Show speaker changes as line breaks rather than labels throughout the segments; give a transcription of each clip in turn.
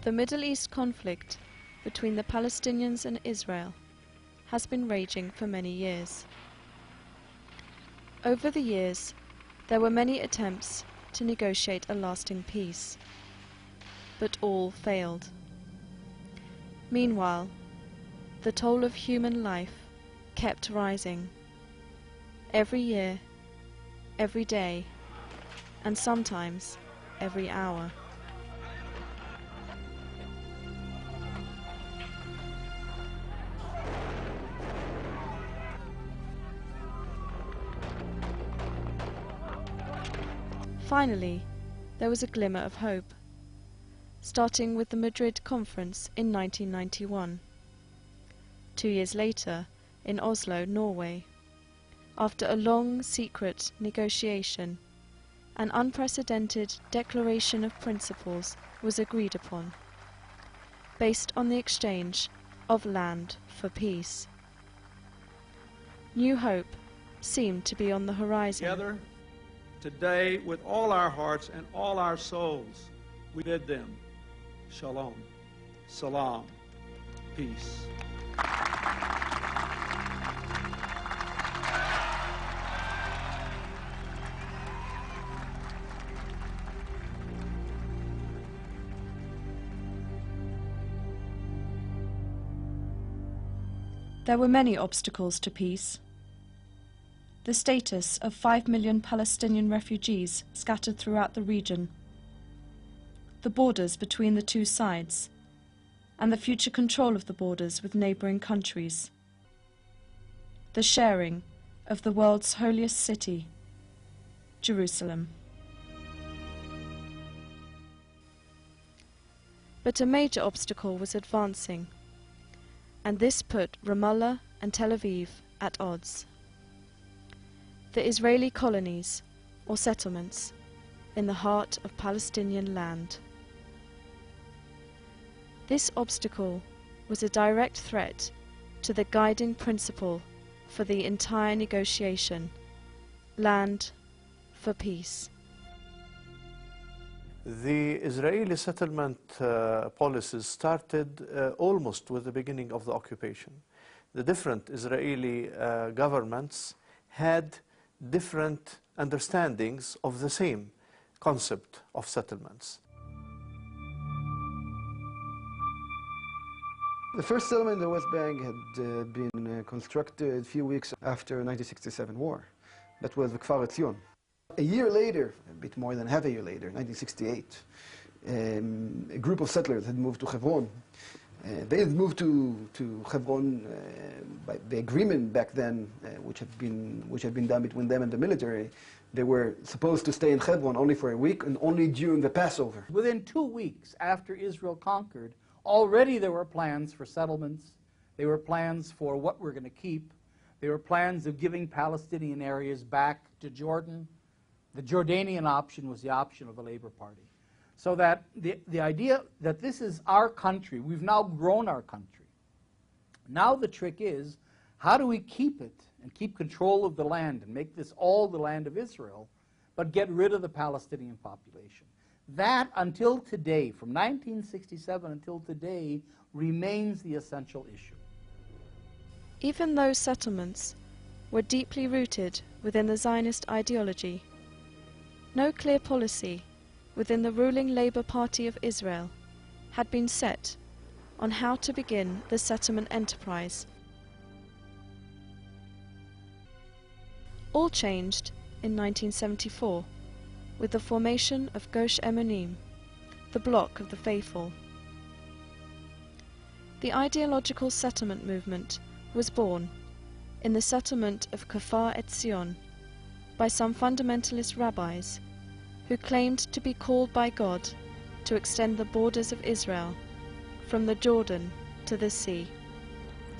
The Middle East conflict between the Palestinians and Israel has been raging for many years. Over the years, there were many attempts to negotiate a lasting peace, but all failed. Meanwhile, the toll of human life kept rising. Every year, every day, and sometimes every hour. Finally, there was a glimmer of hope, starting with the Madrid Conference in 1991. 2 years later, in Oslo, Norway, after a long, secret negotiation, an unprecedented declaration of principles was agreed upon, based on the exchange of land for peace. New hope seemed to be on the horizon.
Together, today, with all our hearts and all our souls, we bid them shalom, salam, peace.
There were many obstacles to peace. The status of 5 million Palestinian refugees scattered throughout the region, the borders between the two sides, and the future control of the borders with neighbouring countries, the sharing of the world's holiest city, Jerusalem. But a major obstacle was advancing, and this put Ramallah and Tel Aviv at odds. The Israeli colonies, or settlements, in the heart of Palestinian land. This obstacle was a direct threat to the guiding principle for the entire negotiation: land for peace.
The Israeli settlement policies started almost with the beginning of the occupation. The different Israeli governments had different understandings of the same concept of settlements.
The first settlement in the West Bank had been constructed a few weeks after the 1967 war. That was the Kfar Etzion. A year later, a bit more than half a year later, 1968, a group of settlers had moved to Hebron. They had moved to Hebron by the agreement back then, which had been done between them and the military. They were supposed to stay in Hebron only for a week and only during the Passover.
Within 2 weeks after Israel conquered, already there were plans for settlements. There were plans for what we're going to keep. There were plans of giving Palestinian areas back to Jordan. The Jordanian option was the option of the Labour Party. So that the idea that this is our country, we've now grown our country. Now the trick is, how do we keep it and keep control of the land and make this all the land of Israel, but get rid of the Palestinian population? That, until today, from 1967 until today, remains the essential issue.
Even though settlements were deeply rooted within the Zionist ideology, no clear policy within the ruling Labour Party of Israel had been set on how to begin the settlement enterprise. All changed in 1974 with the formation of Gush Emunim, the Bloc of the Faithful. The ideological settlement movement was born in the settlement of Kfar Etzion by some fundamentalist rabbis who claimed to be called by God to extend the borders of Israel from the Jordan to the sea.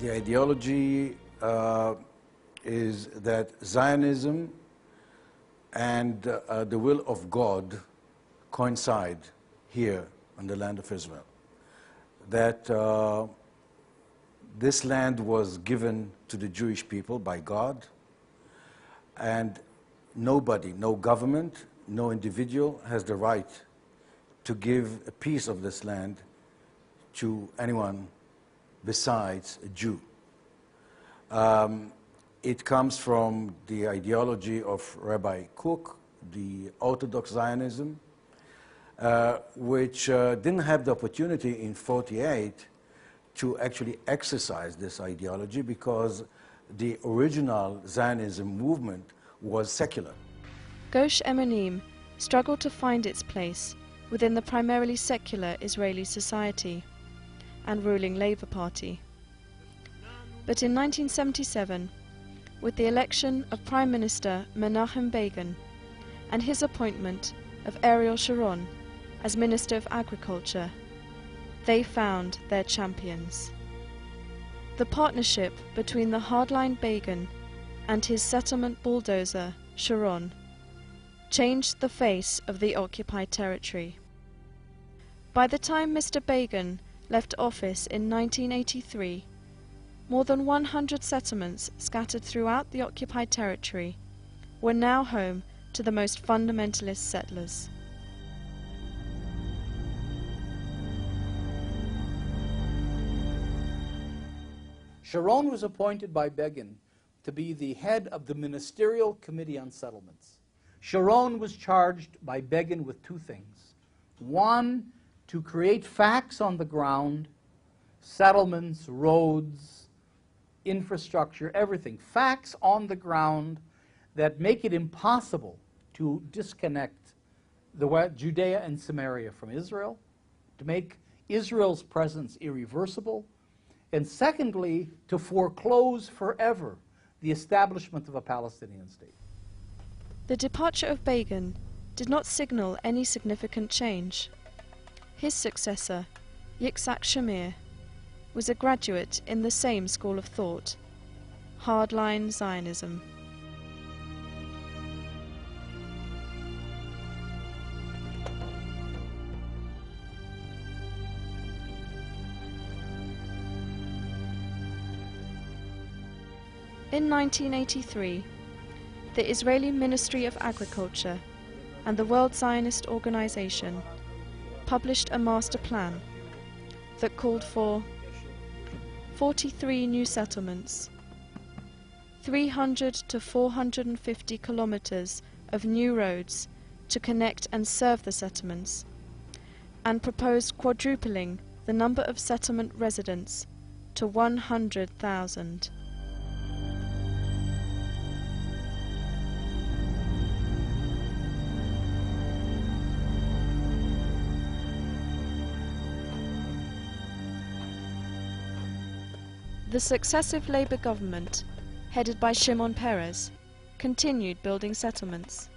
The ideology is that Zionism and the will of God coincide here on the land of Israel. That this land was given to the Jewish people by God, and nobody, no government, no individual has the right to give a piece of this land to anyone besides a Jew. It comes from the ideology of Rabbi Kook, the Orthodox Zionism, which didn't have the opportunity in 1948 to actually exercise this ideology because the original Zionism movement was secular.
Gush Emunim struggled to find its place within the primarily secular Israeli society and ruling Labour Party. But in 1977, with the election of Prime Minister Menachem Begin and his appointment of Ariel Sharon as Minister of Agriculture, they found their champions. The partnership between the hardline Begin and his settlement bulldozer, Sharon, changed the face of the occupied territory. By the time Mr. Begin left office in 1983, more than 100 settlements scattered throughout the occupied territory were now home to the most fundamentalist settlers.
Sharon was appointed by Begin to be the head of the Ministerial Committee on Settlements. Sharon was charged by Begin with two things. One, to create facts on the ground, settlements, roads, infrastructure, everything. Facts on the ground that make it impossible to disconnect Judea and Samaria from Israel, to make Israel's presence irreversible, and secondly, to foreclose forever the establishment of a Palestinian state.
The departure of Begin did not signal any significant change. His successor, Yitzhak Shamir, was a graduate in the same school of thought, hardline Zionism. In 1983, the Israeli Ministry of Agriculture and the World Zionist Organization published a master plan that called for 43 new settlements, 300 to 450 kilometers of new roads to connect and serve the settlements, and proposed quadrupling the number of settlement residents to 100,000. The successive Labour government, headed by Shimon Peres, continued building settlements.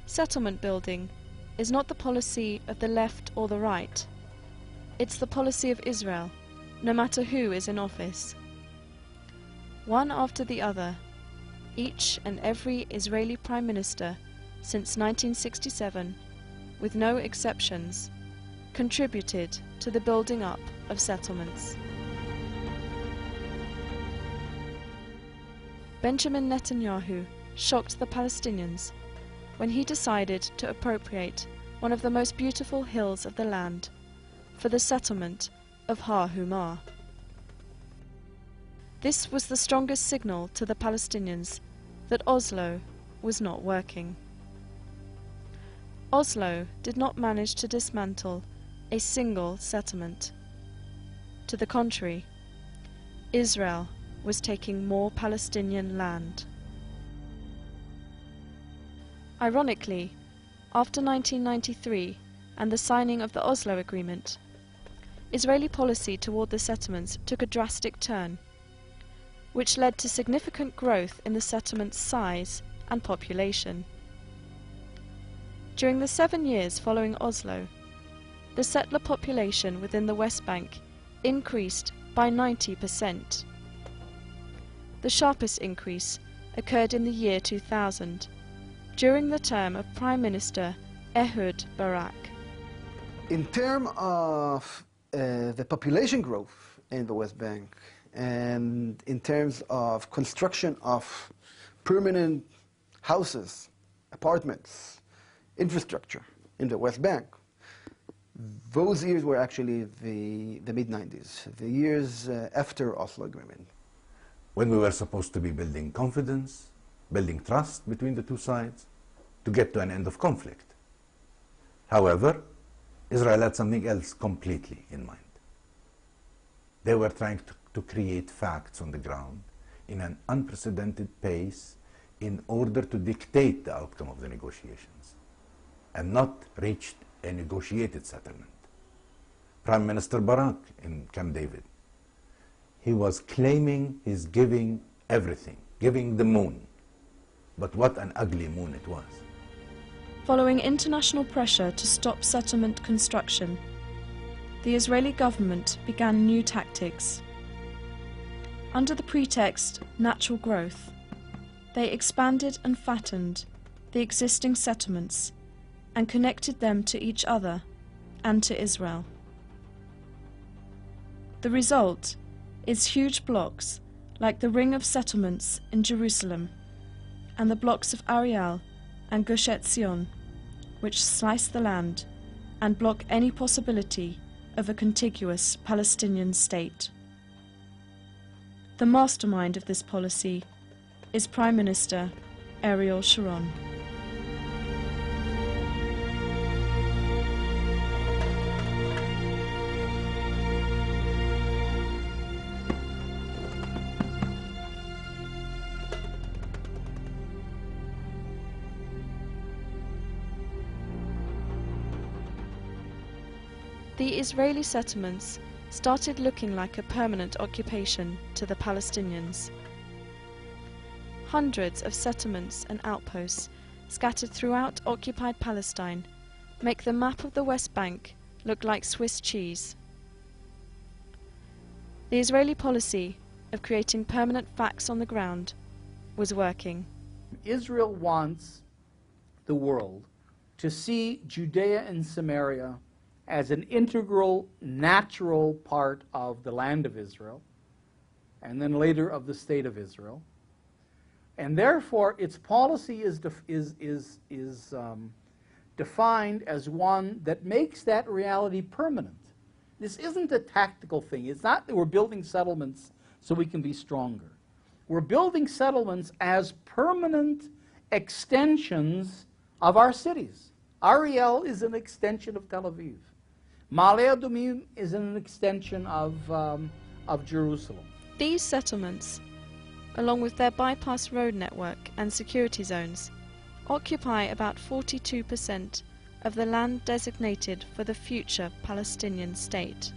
Settlement building is not the policy of the left or the right. It's the policy of Israel, no matter who is in office. One after the other, each and every Israeli Prime Minister since 1967, with no exceptions, contributed to the building up of settlements. Benjamin Netanyahu shocked the Palestinians when he decided to appropriate one of the most beautiful hills of the land for the settlement of Har Humar. This was the strongest signal to the Palestinians that Oslo was not working. Oslo did not manage to dismantle a single settlement. To the contrary, Israel was taking more Palestinian land. Ironically, after 1993 and the signing of the Oslo Agreement, Israeli policy toward the settlements took a drastic turn, which led to significant growth in the settlement's size and population. During the 7 years following Oslo, the settler population within the West Bank increased by 90%. The sharpest increase occurred in the year 2000, during the term of Prime Minister Ehud Barak.
In terms of the population growth in the West Bank, and in terms of construction of permanent houses, apartments, infrastructure in the West Bank, Those years were actually the mid-90s, the years after Oslo Agreement.
When we were supposed to be building confidence, building trust between the two sides, to get to an end of conflict. However, Israel had something else completely in mind. They were trying to create facts on the ground in an unprecedented pace in order to dictate the outcome of the negotiations and not reach a negotiated settlement. Prime Minister Barak in Camp David, he was claiming he's giving everything, giving the moon. But what an ugly moon it was.
Following international pressure to stop settlement construction, the Israeli government began new tactics. Under the pretext natural growth, they expanded and fattened the existing settlements and connected them to each other and to Israel. The result is huge blocks like the ring of settlements in Jerusalem and the blocks of Ariel and Gush Etzion, which slice the land and block any possibility of a contiguous Palestinian state. The mastermind of this policy is Prime Minister Ariel Sharon. The Israeli settlements started looking like a permanent occupation to the Palestinians. Hundreds of settlements and outposts scattered throughout occupied Palestine make the map of the West Bank look like Swiss cheese. The Israeli policy of creating permanent facts on the ground was working.
Israel wants the world to see Judea and Samaria as an integral, natural part of the land of Israel, and then later of the state of Israel. And therefore, its policy is defined as one that makes that reality permanent. This isn't a tactical thing. It's not that we're building settlements so we can be stronger. We're building settlements as permanent extensions of our cities. Ariel is an extension of Tel Aviv. Ma'ale Adumim is an extension of Jerusalem.
These settlements, along with their bypass road network and security zones, occupy about 42% of the land designated for the future Palestinian state.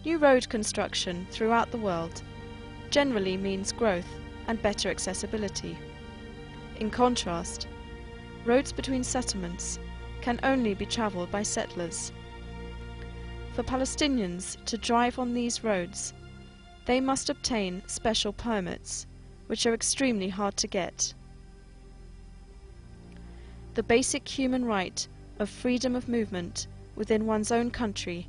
New road construction throughout the world generally means growth and better accessibility. In contrast, roads between settlements can only be travelled by settlers. For Palestinians to drive on these roads, they must obtain special permits, which are extremely hard to get. The basic human right of freedom of movement within one's own country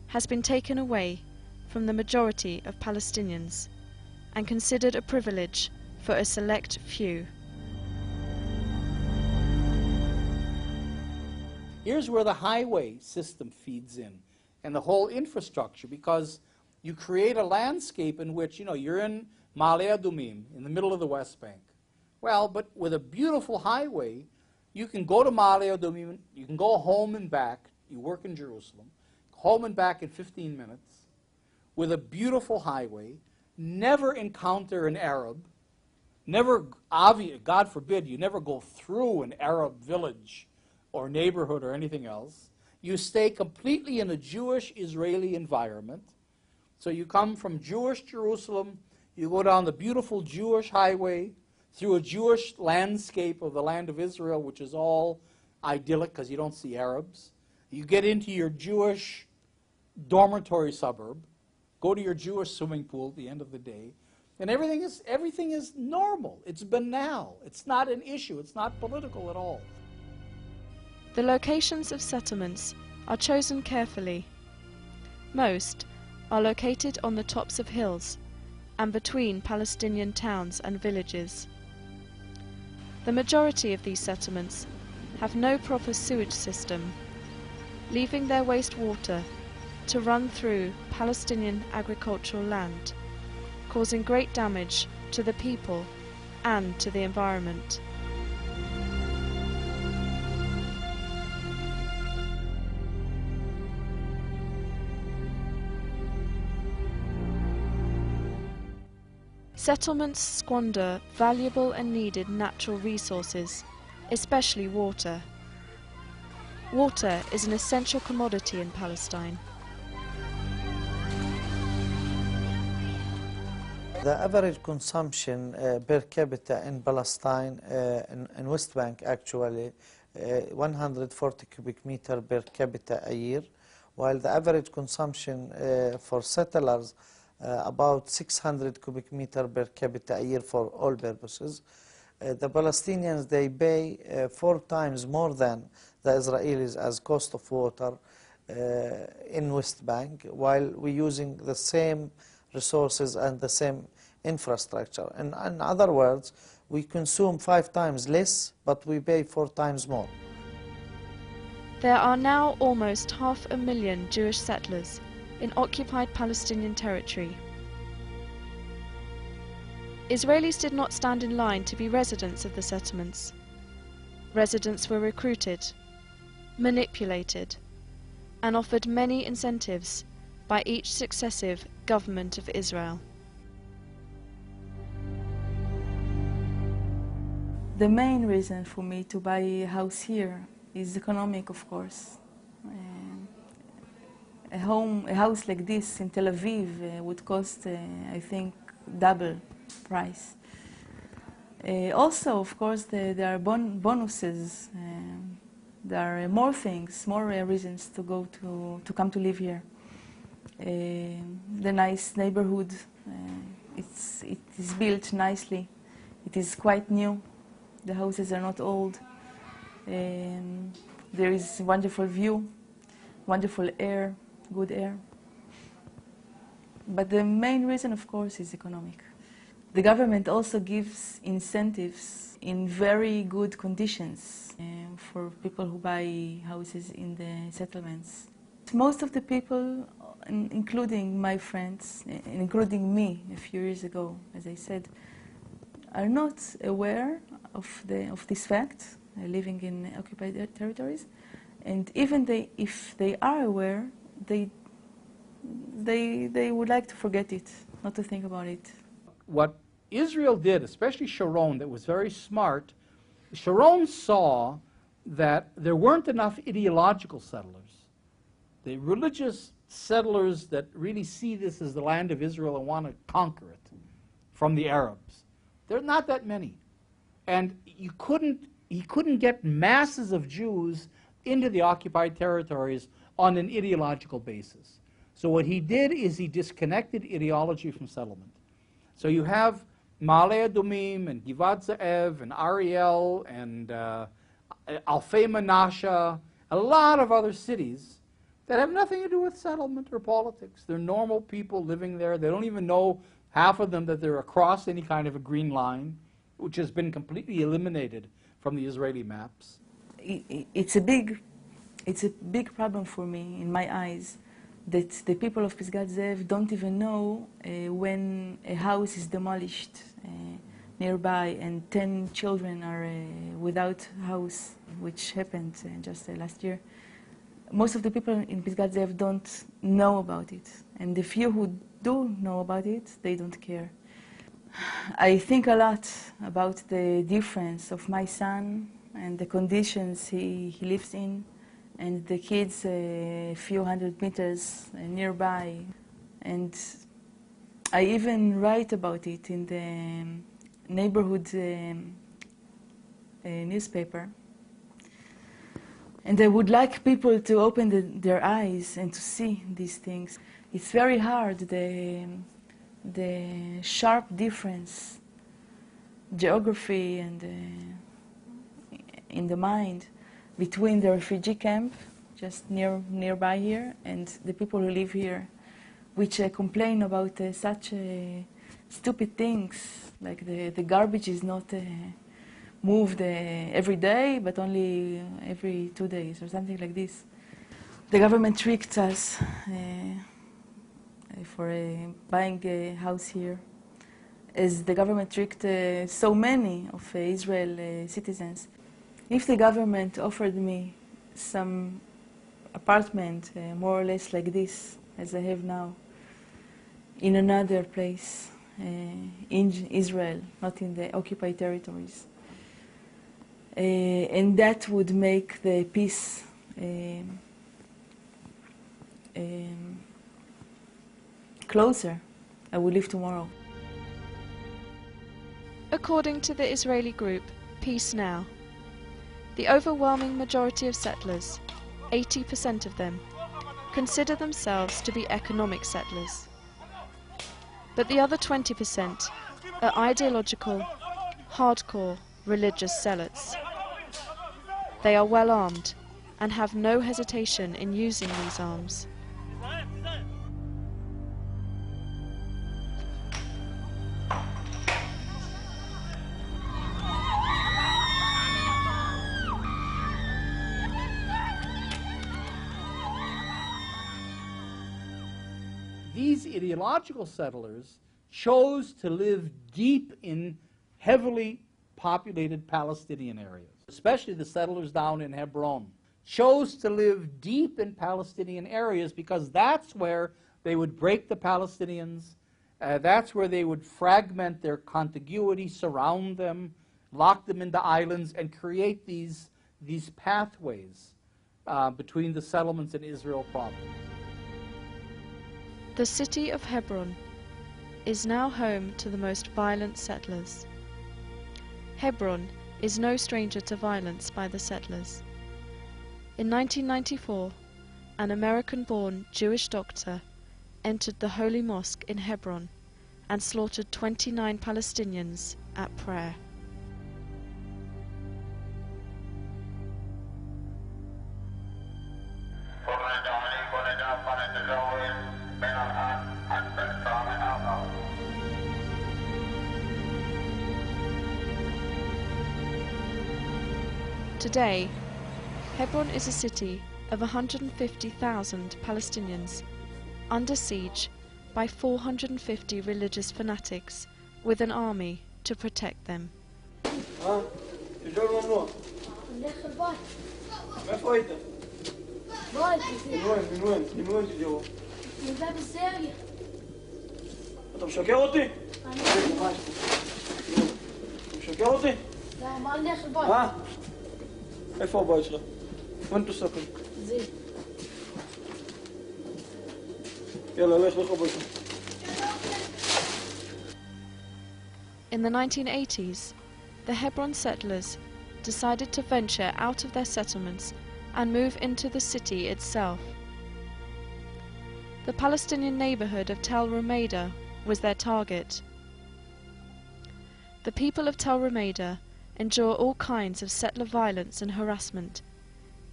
has been taken away from the majority of Palestinians and considered a privilege for a select few.
Here's where the highway system feeds in, and the whole infrastructure, because you create a landscape in which, you're in Ma'ale Adumim, in the middle of the West Bank. Well, but with a beautiful highway, you can go to Ma'ale Adumim, you can go home and back, you work in Jerusalem, home and back in 15 minutes, with a beautiful highway, never encounter an Arab, never, God forbid, you never go through an Arab village or neighborhood or anything else. You stay completely in a Jewish-Israeli environment. So you come from Jewish Jerusalem, you go down the beautiful Jewish highway, through a Jewish landscape of the land of Israel, which is all idyllic because you don't see Arabs. You get into your Jewish dormitory suburb, go to your Jewish swimming pool at the end of the day, and everything is normal. It's banal. It's not an issue. It's not political at all.
The locations of settlements are chosen carefully. Most are located on the tops of hills and between Palestinian towns and villages. The majority of these settlements have no proper sewage system, leaving their wastewater to run through Palestinian agricultural land, causing great damage to the people and to the environment. Settlements squander valuable and needed natural resources, especially water. Water is an essential commodity in Palestine.
The average consumption per capita in Palestine, in West Bank actually, 140 cubic meter per capita a year, while the average consumption for settlers about 600 cubic meter per capita a year for all purposes. The Palestinians, they pay 4 times more than the Israelis as cost of water in West Bank, while we're using the same resources and the same infrastructure. In other words, we consume 5 times less, but we pay 4 times more.
There are now almost 500,000 Jewish settlers in occupied Palestinian territory. Israelis did not stand in line to be residents of the settlements. Residents were recruited, manipulated, and offered many incentives by each successive government of Israel.
The main reason for me to buy a house here is economic, of course. A house like this in Tel Aviv would cost, I think, double price. Also, of course, there are bonuses. There are more things, more reasons to come to live here. The nice neighborhood, it is built nicely. It is quite new. The houses are not old. There is wonderful view, wonderful air, good air. But the main reason, of course, is economic. The government also gives incentives in very good conditions for people who buy houses in the settlements. Most of the people, including my friends, including me a few years ago, as I said, are not aware of this fact, living in occupied territories. And even if they are aware, they would like to forget it, not to think about it.
What Israel did, especially Sharon, that was very smart, Sharon saw that there weren't enough ideological settlers. The religious settlers that really see this as the land of Israel and want to conquer it from the Arabs. There are not that many. And he couldn't get masses of Jews into the occupied territories on an ideological basis. So what he did is he disconnected ideology from settlement. So you have Ma'ale Adumim and Givat Ze'ev and Ariel and Alfei Menashe, a lot of other cities that have nothing to do with settlement or politics. They're normal people living there. They don't even know, half of them, that they're across any kind of a green line, which has been completely eliminated from the Israeli maps.
It's a big problem for me, in my eyes, that the people of Pisgat Ze'ev don't even know when a house is demolished nearby and 10 children are without house, which happened just last year. Most of the people in Pisgat Ze'ev don't know about it, and the few who do know about it, they don't care. I think a lot about the difference of my son and the conditions he lives in, and the kids a few hundred meters nearby. And I even write about it in the neighborhood newspaper. And I would like people to open their eyes and to see these things. It's very hard, the sharp difference, geography and in the mind, between the refugee camp, just nearby here, and the people who live here, which complain about such stupid things, like the garbage is not moved every day, but only every 2 days, or something like this. the government tricked us for buying a house here, as the government tricked so many of Israel citizens. If the government offered me some apartment, more or less like this, as I have now, in another place, in Israel, not in the occupied territories, and that would make the peace closer, I would leave tomorrow.
According to the Israeli group Peace Now, the overwhelming majority of settlers, 80% of them, consider themselves to be economic settlers. But the other 20% are ideological, hardcore religious zealots. They are well armed and have no hesitation in using these arms.
These ideological settlers chose to live deep in heavily populated Palestinian areas, especially the settlers down in Hebron, chose to live deep in Palestinian areas because that's where they would break the Palestinians, that's where they would fragment their contiguity, surround them, lock them into islands, and create these pathways between the settlements and Israel proper.
The city of Hebron is now home to the most violent settlers. Hebron is no stranger to violence by the settlers. In 1994, an American-born Jewish doctor entered the Holy Mosque in Hebron and slaughtered 29 Palestinians at prayer. Today, Hebron is a city of 150,000 Palestinians, under siege by 450 religious fanatics with an army to protect them.
איפה הבית שלך? וين تسكن؟
زين.
يلا ليش הביתה.
In the 1980s, the Hebron settlers decided to venture out of their settlements and move into the city itself. The Palestinian neighborhood of Tel Rumeida was their target. The people of Tel Rumeida endure all kinds of settler violence and harassment,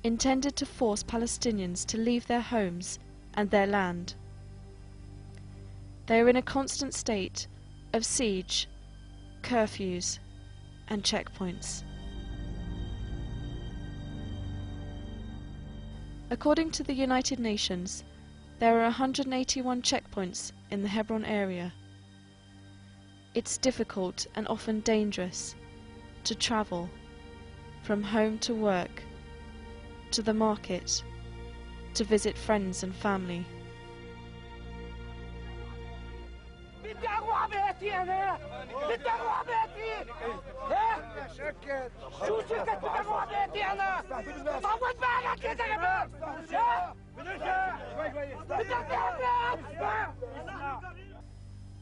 intended to force Palestinians to leave their homes and their land. They are in a constant state of siege, curfews, and checkpoints. According to the United Nations, there are 181 checkpoints in the Hebron area. It's difficult and often dangerous to travel from home to work, to the market, to visit friends and family.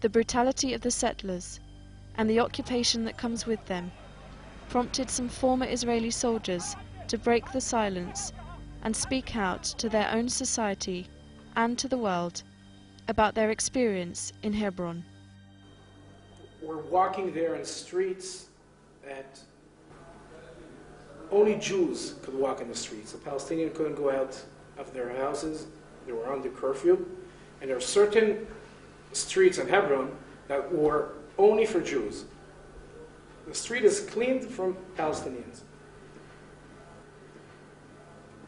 The brutality of the settlers and the occupation that comes with them prompted some former Israeli soldiers to break the silence and speak out to their own society and to the world about their experience in Hebron.
We're walking there in streets that only Jews could walk in the streets. A Palestinian couldn't go out of their houses. They were under curfew. And there are certain streets in Hebron that were only for Jews. The street is cleaned from Palestinians.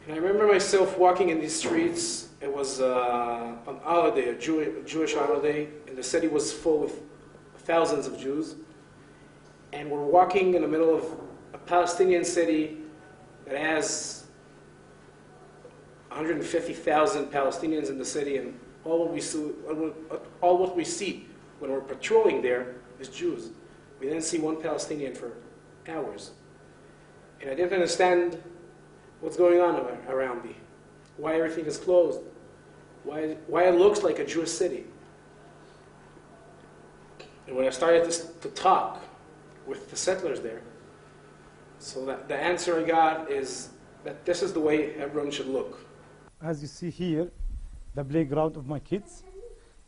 And I remember myself walking in these streets. It was an holiday, a Jewish holiday, and the city was full of thousands of Jews. And we're walking in the middle of a Palestinian city that has 150,000 Palestinians in the city, and all what we see when we're patrolling there is Jews. We didn't see one Palestinian for hours. And I didn't understand what's going on around me, why everything is closed, why it looks like a Jewish city. And when I started to talk with the settlers there, so that the answer I got is that this is the way Hebron should look.
As you see here, the playground of my kids.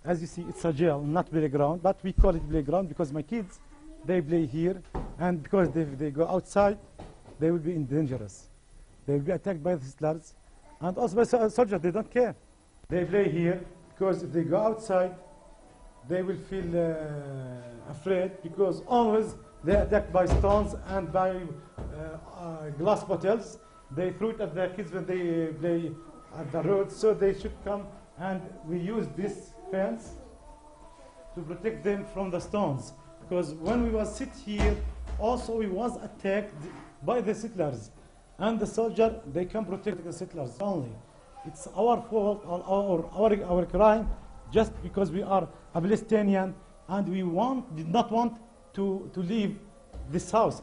As you see, it's a jail, not playground, but we call it playground because my kids, they play here, and because if they go outside, they will be dangerous. They will be attacked by the settlers, and also by soldiers, they don't care. They play here because if they go outside, they will feel afraid because always they're attacked by stones and by glass bottles. They throw it at the kids when they play at the road, so they should come, and we use this fence to protect them from the stones. Because when we was sit here, also we was attacked by the settlers, and the soldier, they can protect the settlers only. It's our fault, our crime, just because we are a Palestinian, and we did not want to leave this house.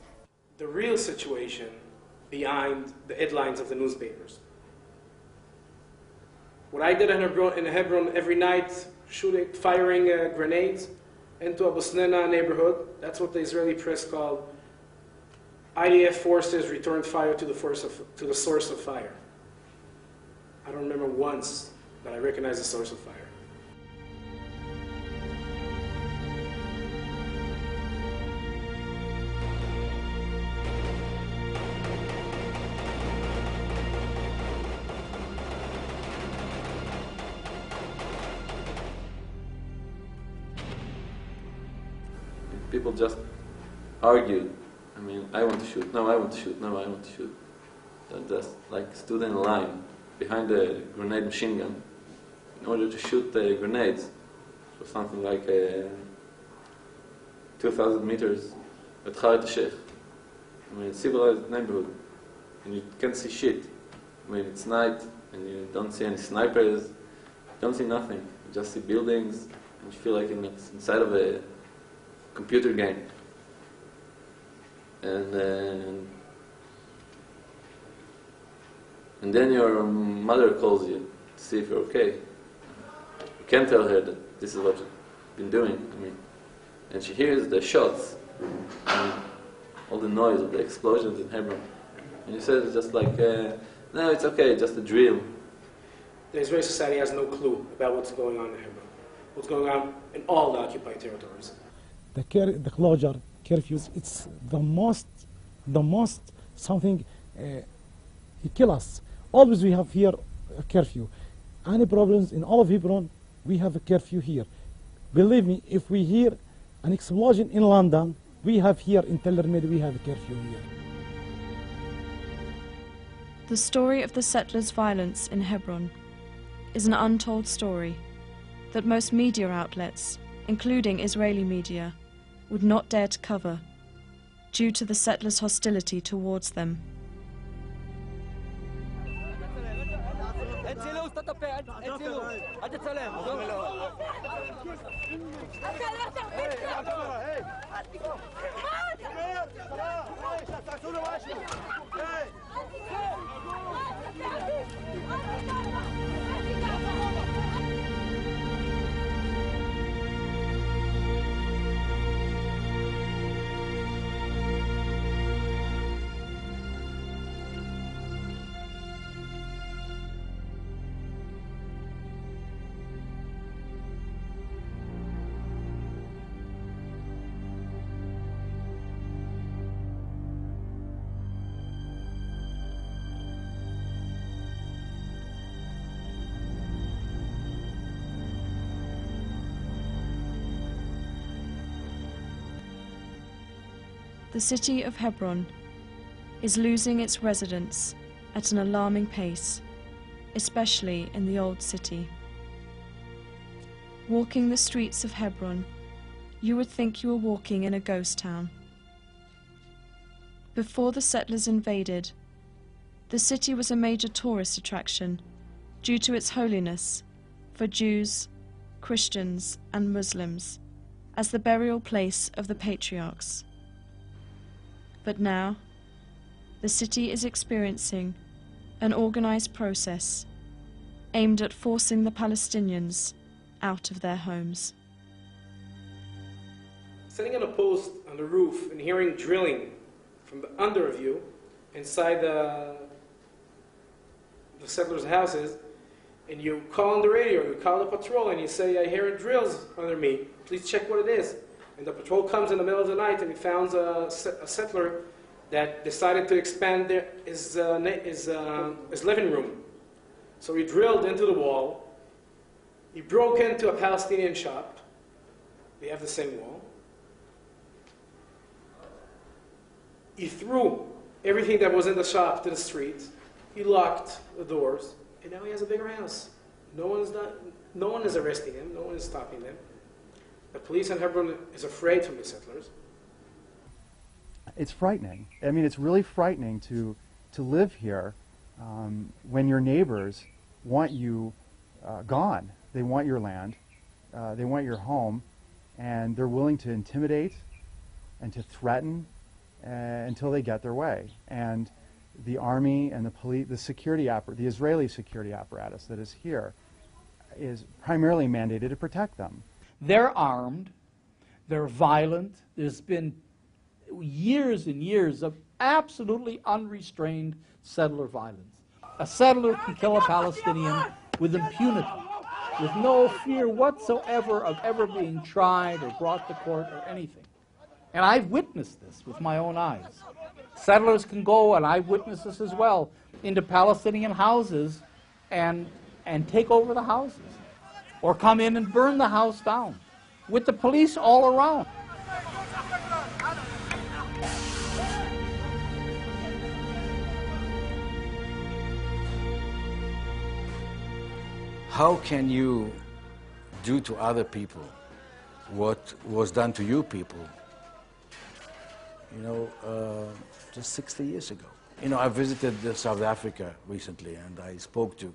The real situation behind the headlines of the newspapers. What I did in Hebron every night, firing grenades into a Busnena neighborhood, that's what the Israeli press called IDF forces returned fire to the source of fire. I don't remember once that I recognized the source of fire.
People just argued. I mean, I want to shoot, no, I want to shoot, no, I want to shoot. And just like stood in a line behind the grenade machine gun in order to shoot the grenades for something like 2,000 meters at Kharat Sheikh. I mean, civilized neighborhood, and you can't see shit. I mean, it's night, and you don't see any snipers, you don't see nothing. You just see buildings, and you feel like it's inside of a computer game. And then your mother calls you to see if you're okay. You can't tell her that this is what you've been doing. I mean, and she hears the shots, and all the noise of the explosions in Hebron. And you said it's just like, no, it's okay, just a drill.
The Israeli society has no clue about what's going on in Hebron, what's going on in all the occupied territories.
The closure, curfews, it's the most something, he kill us. Always we have here a curfew. Any problems in all of Hebron, we have a curfew here. Believe me, if we hear an explosion in London, we have here in Tel Armid, we have a curfew here.
The story of the settlers' violence in Hebron is an untold story that most media outlets, including Israeli media, would not dare to cover due to the settlers' hostility towards them. The city of Hebron is losing its residents at an alarming pace, especially in the Old City. Walking the streets of Hebron, you would think you were walking in a ghost town. Before the settlers invaded, the city was a major tourist attraction due to its holiness for Jews, Christians, and Muslims as the burial place of the patriarchs. But now, the city is experiencing an organized process aimed at forcing the Palestinians out of their homes.
Sitting on a post on the roof and hearing drilling from the under of you inside the settlers' houses, and you call on the radio, you call the patrol, and you say, I hear drills under me, please check what it is. And the patrol comes in the middle of the night and he found a settler that decided to expand his living room. So he drilled into the wall, he broke into a Palestinian shop, they have the same wall. He threw everything that was in the shop to the street, he locked the doors, and now he has a bigger house. No one is arresting him, no one is stopping them. The police in Hebron is afraid from the settlers.
It's frightening. I mean, it's really frightening to live here when your neighbors want you gone. They want your land, they want your home, and they're willing to intimidate and to threaten until they get their way. And the army and the police, the Israeli security apparatus that is here is primarily mandated to protect them.
They're armed, they're violent, there's been years and years of absolutely unrestrained settler violence. A settler can kill a Palestinian with impunity, with no fear whatsoever of ever being tried or brought to court or anything. And I've witnessed this with my own eyes. Settlers can go, and I've witnessed this as well, into Palestinian houses and take over the houses, or come in and burn the house down, with the police all around.
How can you do to other people what was done to you people, just 60 years ago? I visited South Africa recently, and I spoke to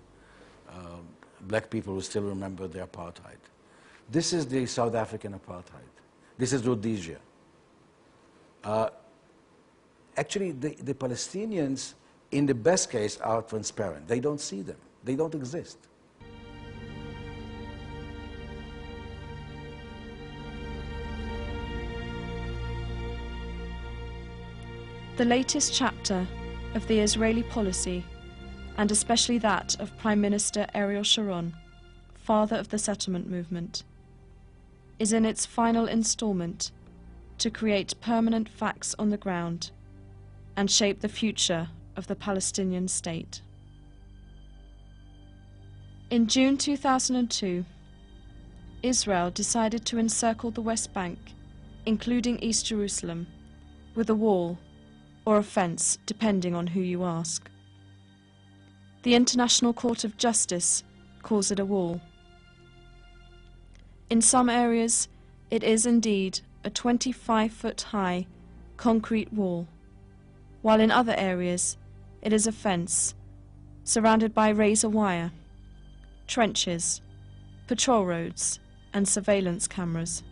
black people who still remember the apartheid. This is the South African apartheid. This is Rhodesia. Actually, the Palestinians, in the best case, are transparent. They don't see them. They don't exist.
The latest chapter of the Israeli policy, and especially that of Prime Minister Ariel Sharon, father of the settlement movement, is in its final installment to create permanent facts on the ground and shape the future of the Palestinian state. In June 2002, Israel decided to encircle the West Bank, including East Jerusalem, with a wall or a fence, depending on who you ask. The International Court of Justice calls it a wall. In some areas, it is indeed a 25-foot-high concrete wall, while in other areas, it is a fence surrounded by razor wire, trenches, patrol roads, and surveillance cameras.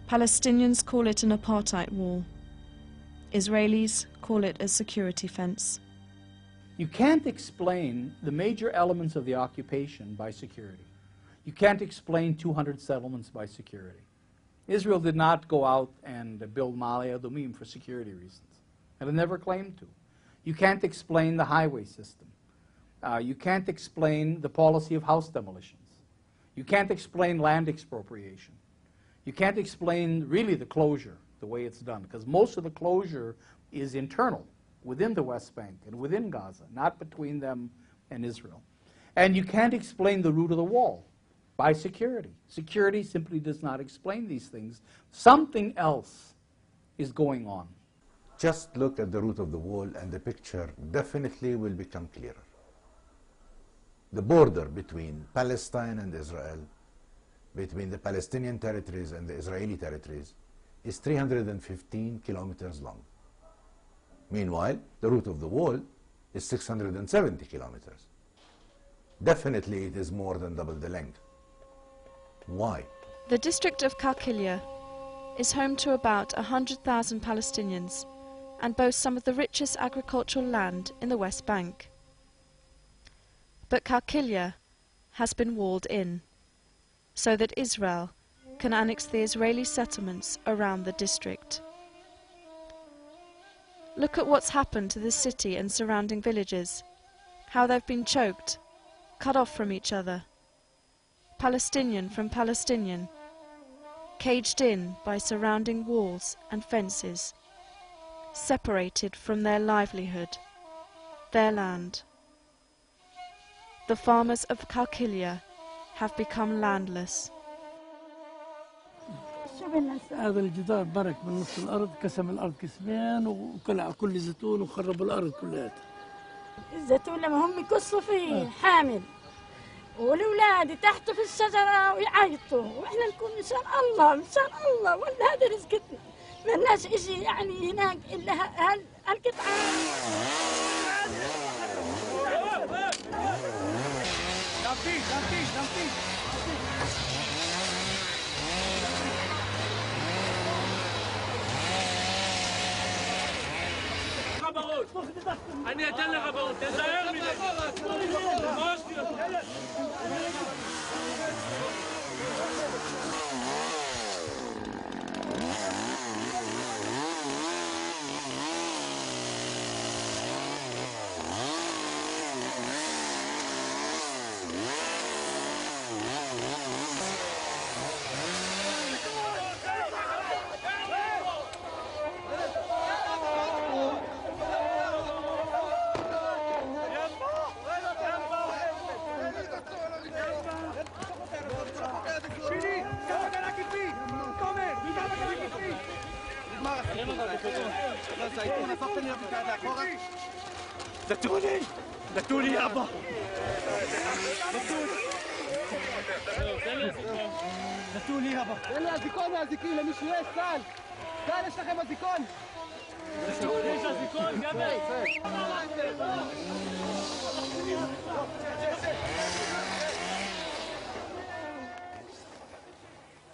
Palestinians call it an apartheid wall. Israelis call it a security fence.
You can't explain the major elements of the occupation by security. You can't explain 200 settlements by security. Israel did not go out and build Ma'ale Adumim for security reasons, and it never claimed to. You can't explain the highway system. You can't explain the policy of house demolitions. You can't explain land expropriation. You can't explain really the closure, the way it's done, because most of the closure is internal, within the West Bank and within Gaza, not between them and Israel. And you can't explain the route of the wall by security. Security simply does not explain these things. Something else is going on.
Just look at the route of the wall and the picture definitely will become clearer. The border between Palestine and Israel, between the Palestinian territories and the Israeli territories, is 315 kilometers long. Meanwhile, the route of the wall is 670 kilometers. Definitely it is more than double the length. Why?
The district of Qalqilia is home to about 100,000 Palestinians and boasts some of the richest agricultural land in the West Bank. But Qalqilia has been walled in, so that Israel can annex the Israeli settlements around the district. Look at what's happened to the city and surrounding villages, how they've been choked, cut off from each other, Palestinian from Palestinian, caged in by surrounding walls and fences, separated from their livelihood, their land. The farmers of Qalqilia have become landless.
هذا الجدار برك من نص الأرض قسم الأرض قسمين وكلع كل زيتون وخرب الأرض كلها.
الزيتون لما هم يقصوا فيه حامل والأولاد تحت في الشجرة ويعيطوا وإحنا نكون إن شاء الله إن شاء الله ولا هذا رزقتنا ما لناش إشي يعني هناك إلا هالقطعة.
أنا أتلغى غباوت تزاير من دتولي يابا دتولي يابا يلا زيكون يا زيكيلا مش ويس تعال تعال اشتغل مع زيكون ليش زيكون جابي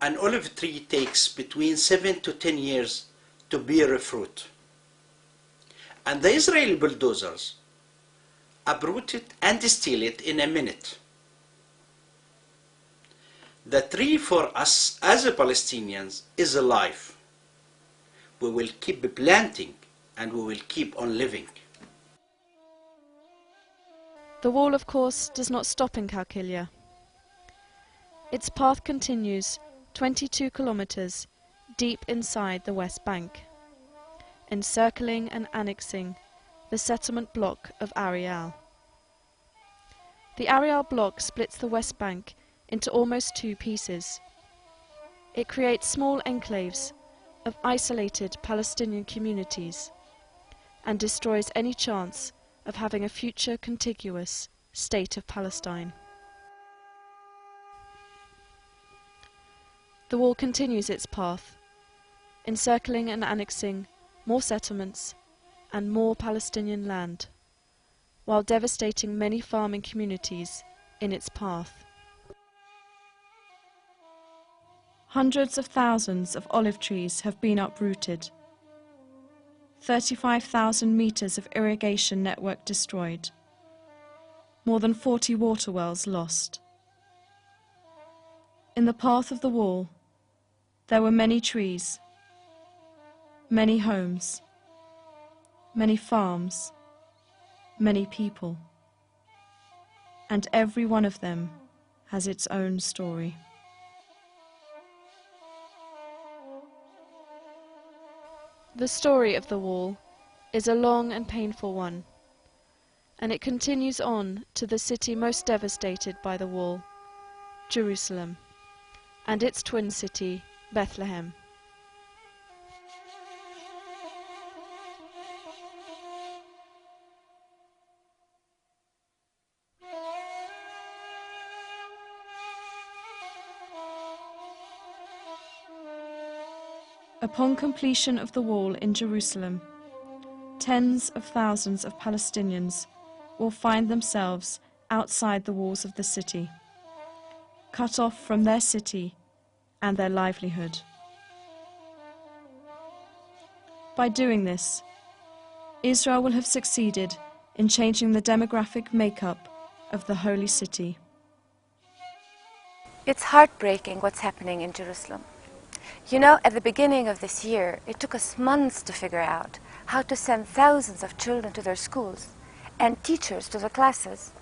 An olive tree takes between 7 to 10 years to bear a fruit. And the Israeli bulldozers uproot it and steal it in a minute. The tree for us as Palestinians is alive. We will keep planting and we will keep on living.
The wall, of course, does not stop in Qalqilia. Its path continues 22 kilometers deep inside the West Bank, encircling and annexing the settlement block of Ariel. The Ariel block splits the West Bank into almost two pieces. It creates small enclaves of isolated Palestinian communities and destroys any chance of having a future contiguous state of Palestine. The wall continues its path, encircling and annexing more settlements and more Palestinian land, while devastating many farming communities in its path. Hundreds of thousands of olive trees have been uprooted, 35,000 meters of irrigation network destroyed, more than 40 water wells lost. In the path of the wall, there were many trees, many homes, many farms, many people, and every one of them has its own story. The story of the wall is a long and painful one, and it continues on to the city most devastated by the wall, Jerusalem, and its twin city, Bethlehem. Upon completion of the wall in Jerusalem, tens of thousands of Palestinians will find themselves outside the walls of the city, cut off from their city and their livelihood. By doing this, Israel will have succeeded in changing the demographic makeup of the holy city.
It's heartbreaking what's happening in Jerusalem. You know, at the beginning of this year, it took us months to figure out how to send thousands of children to their schools and teachers to their classes.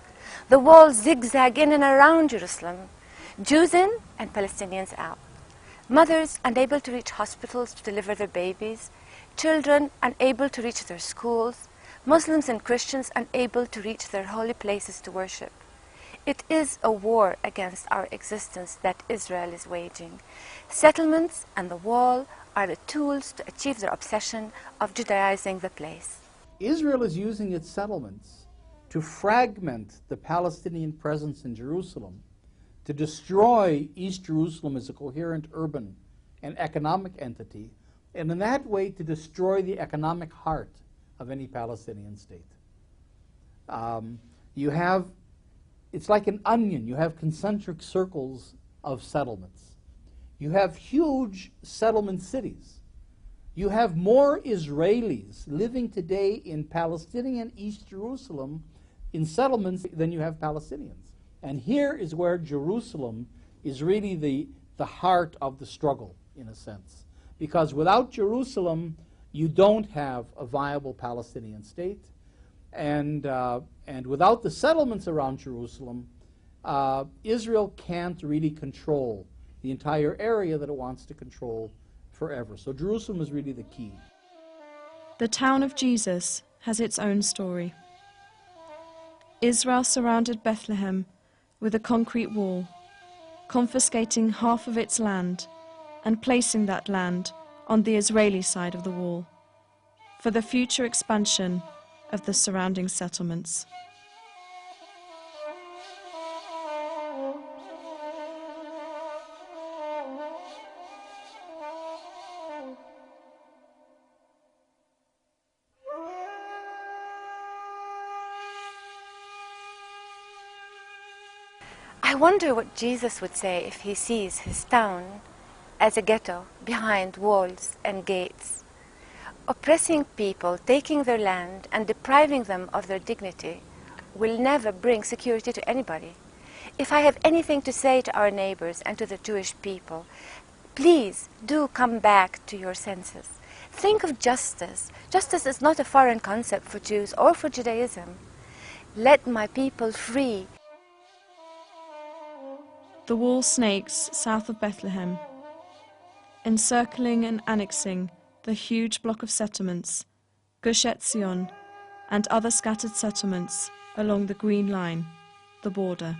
The walls zigzag in and around Jerusalem, Jews in and Palestinians out. Mothers unable to reach hospitals to deliver their babies, children unable to reach their schools, Muslims and Christians unable to reach their holy places to worship. It is a war against our existence that Israel is waging. Settlements and the wall are the tools to achieve their obsession of Judaizing the place.
Israel is using its settlements to fragment the Palestinian presence in Jerusalem, to destroy East Jerusalem as a coherent urban and economic entity, and in that way to destroy the economic heart of any Palestinian state. It's like an onion. You have concentric circles of settlements. You have huge settlement cities. You have more Israelis living today in Palestinian East Jerusalem in settlements than you have Palestinians. And here is where Jerusalem is really the heart of the struggle, in a sense. Because without Jerusalem, you don't have a viable Palestinian state. And without the settlements around Jerusalem, Israel can't really control the entire area that it wants to control forever. So Jerusalem is really the key.
The town of Jesus has its own story. Israel surrounded Bethlehem with a concrete wall, confiscating half of its land and placing that land on the Israeli side of the wall for the future expansion of the surrounding settlements.
I wonder what Jesus would say if he sees his town as a ghetto behind walls and gates, oppressing people, taking their land and depriving them of their dignity will never bring security to anybody. If I have anything to say to our neighbors and to the Jewish people, please do come back to your senses. Think of justice. Justice is not a foreign concept for Jews or for Judaism. Let my people free.
The wall snakes south of Bethlehem, encircling and annexing the huge block of settlements, Gush Etzion, and other scattered settlements along the Green Line, the border.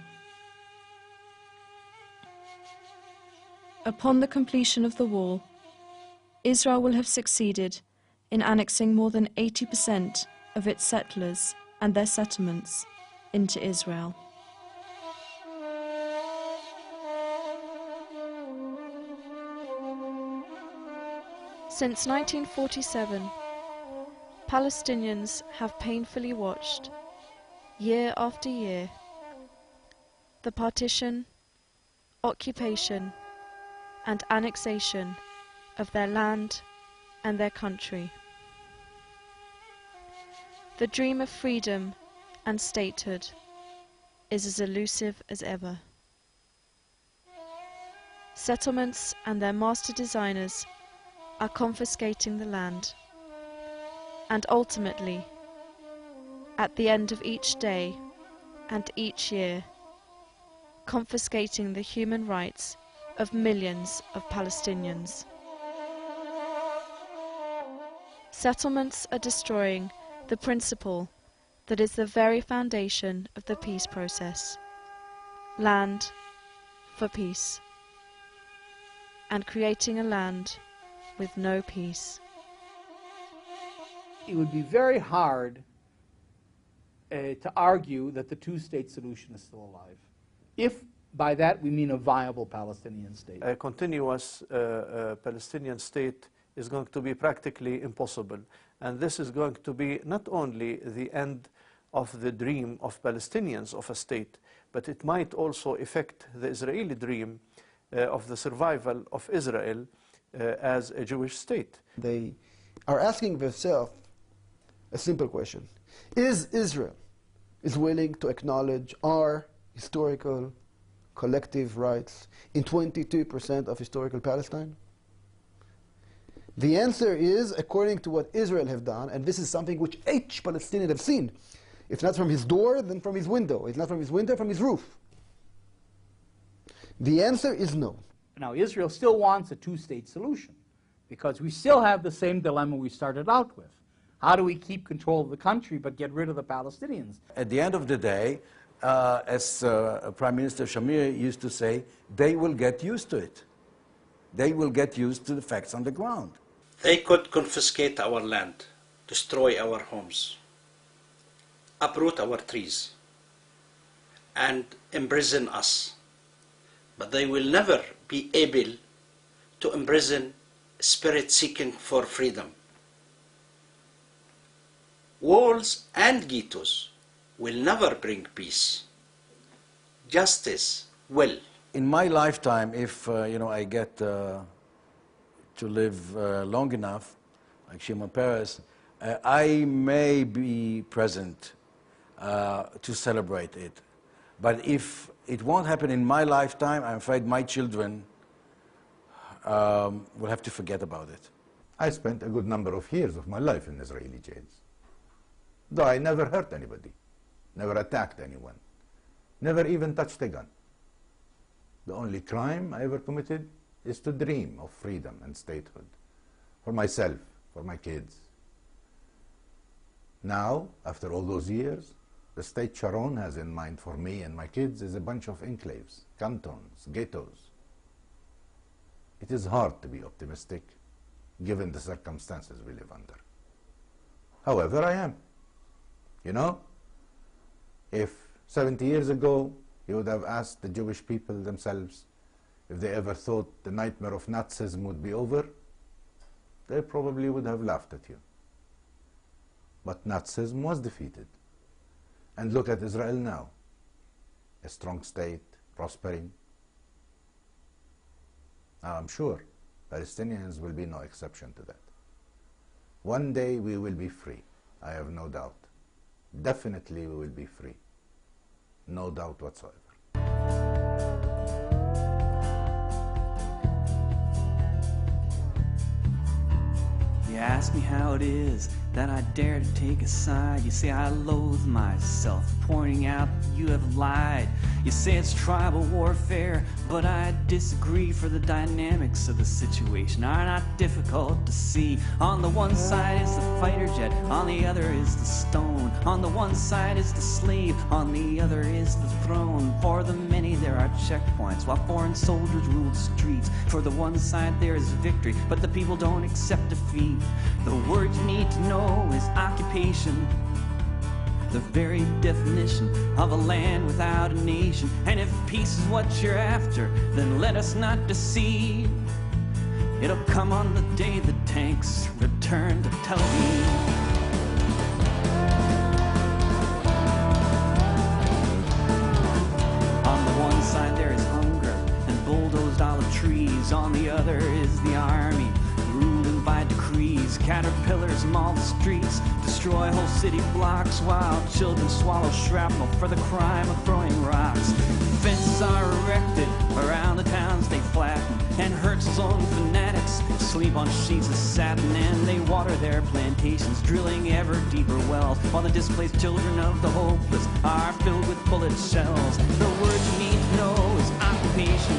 Upon the completion of the wall, Israel will have succeeded in annexing more than 80% of its settlers and their settlements into Israel. Since 1947, Palestinians have painfully watched, year after year, the partition, occupation, and annexation of their land and their country. The dream of freedom and statehood is as elusive as ever. Settlements and their master designers are confiscating the land, and ultimately, at the end of each day and each year, confiscating the human rights of millions of Palestinians. Settlements are destroying the principle that is the very foundation of the peace process: land for peace, and creating a land with no peace.
It would be very hard to argue that the two-state solution is still alive, if by that we mean a viable Palestinian state.
A continuous Palestinian state is going to be practically impossible. And this is going to be not only the end of the dream of Palestinians of a state, but it might also affect the Israeli dream of the survival of Israel as a Jewish state.
They are asking themselves a simple question. Is Israel willing to acknowledge our historical collective rights in 22% of historical Palestine? The answer is, according to what Israel have done, and this is something which each Palestinian have seen. If not from his door, then from his window. If not from his window, from his roof. The answer is no.
Now, Israel still wants a two-state solution because we still have the same dilemma we started out with. How do we keep control of the country but get rid of the Palestinians?
At the end of the day, as Prime Minister Shamir used to say, they will get used to it. They will get used to the facts on the ground.
They could confiscate our land, destroy our homes, uproot our trees, and imprison us. But they will never be able to imprison spirit seeking for freedom. Walls and ghettos will never bring peace. Justice will.
In my lifetime, if I get to live long enough, like Shimon Peres, I may be present to celebrate it. But if it won't happen in my lifetime, I'm afraid my children will have to forget about it.
I spent a good number of years of my life in Israeli jails. Though I never hurt anybody, never attacked anyone, never even touched a gun. The only crime I ever committed is to dream of freedom and statehood for myself, for my kids. Now, after all those years, the state Sharon has in mind for me and my kids is a bunch of enclaves, cantons, ghettos. It is hard to be optimistic given the circumstances we live under. However, I am. You know, if 70 years ago you would have asked the Jewish people themselves if they ever thought the nightmare of Nazism would be over, they probably would have laughed at you. But Nazism was defeated. And look at Israel now, a strong state, prospering. Now I'm sure Palestinians will be no exception to that. One day we will be free, I have no doubt. Definitely we will be free, no doubt whatsoever.
You ask me how it is that I dare to take a side. You say I loathe myself, pointing out that you have lied. You say it's tribal warfare, but I disagree, for the dynamics of the situation are not difficult to see. On the one side is the fighter jet, on the other is the stone. On the one side is the slave, on the other is the throne. For the many there are checkpoints, while foreign soldiers rule the streets. For the one side there is victory, but the people don't accept defeat. The word you need to know is occupation, the very definition of a land without a nation. And if peace is what you're after, then let us not deceive. It'll come on the day the tanks return to Tel Aviv. On the one side there is hunger and bulldozed olive trees. On the other is the army, ruling by decrees. Caterpillars maul the streets, destroy whole city blocks, while children swallow shrapnel for the crime of throwing rocks. Fences are erected around the towns they flatten, and Herzl's own fanatics sleep on sheets of satin, and they water their plantations, drilling ever deeper wells, while the displaced children of the hopeless are filled with bullet shells. The word you need to know is occupation,